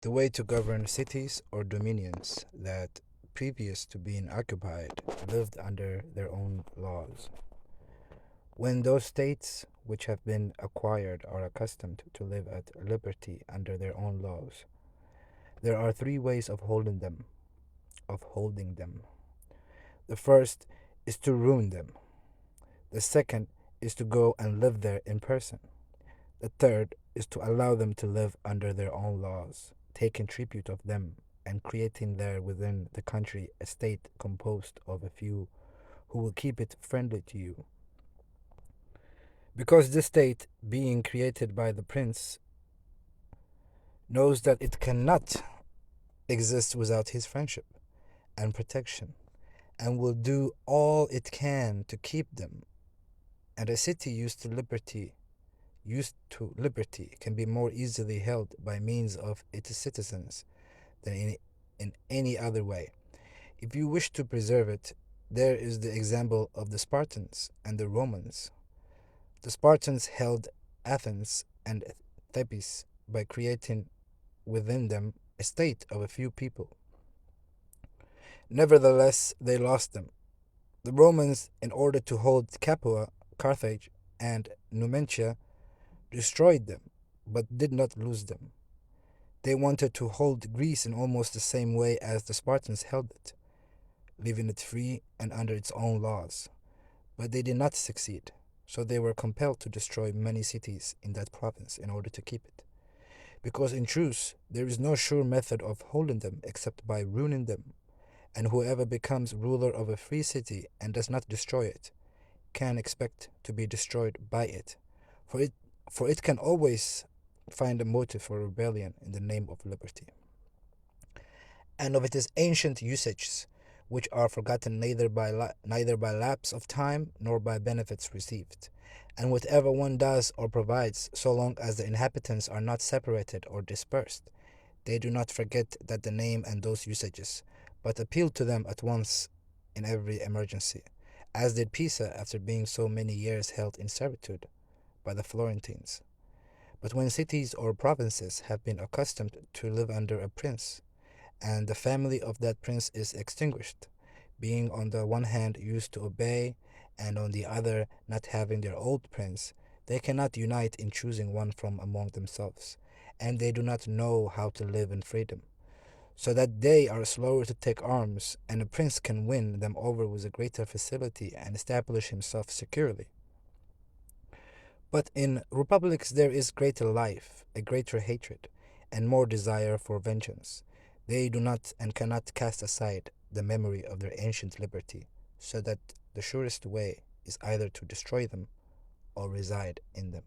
The way to govern cities or dominions that, previous to being occupied, lived under their own laws. When those states which have been acquired are accustomed to live at liberty under their own laws, there are three ways of holding them. The first is to ruin them. The second is to go and live there in person. The third is to allow them to live under their own laws, taking tribute of them, and creating there within the country a state composed of a few who will keep it friendly to you. Because this state, being created by the prince, knows that it cannot exist without his friendship and protection, and will do all it can to keep them. And a city used to liberty can be more easily held by means of its citizens than in any other way. If you wish to preserve it, there is the example of the Spartans and the Romans. The Spartans held Athens and Thebes by creating within them a state of a few people. Nevertheless, they lost them. The Romans, in order to hold Capua, Carthage, and Numantia, destroyed them, but did not lose them. They wanted to hold Greece in almost the same way as the Spartans held it, leaving it free and under its own laws. But they did not succeed, so they were compelled to destroy many cities in that province in order to keep it. Because in truth, there is no sure method of holding them except by ruining them, and whoever becomes ruler of a free city and does not destroy it can expect to be destroyed by it, for it for it can always find a motive for rebellion in the name of liberty. And of its ancient usages, which are forgotten neither by lapse of time nor by benefits received. And whatever one does or provides, so long as the inhabitants are not separated or dispersed, they do not forget that the name and those usages, but appeal to them at once in every emergency, as did Pisa after being so many years held in servitude by the Florentines. But when cities or provinces have been accustomed to live under a prince, and the family of that prince is extinguished, being on the one hand used to obey, and on the other not having their old prince, they cannot unite in choosing one from among themselves, and they do not know how to live in freedom, so that they are slower to take arms, and a prince can win them over with a greater facility and establish himself securely. But in republics there is greater life, a greater hatred, and more desire for vengeance. They do not and cannot cast aside the memory of their ancient liberty, so that the surest way is either to destroy them or reside in them.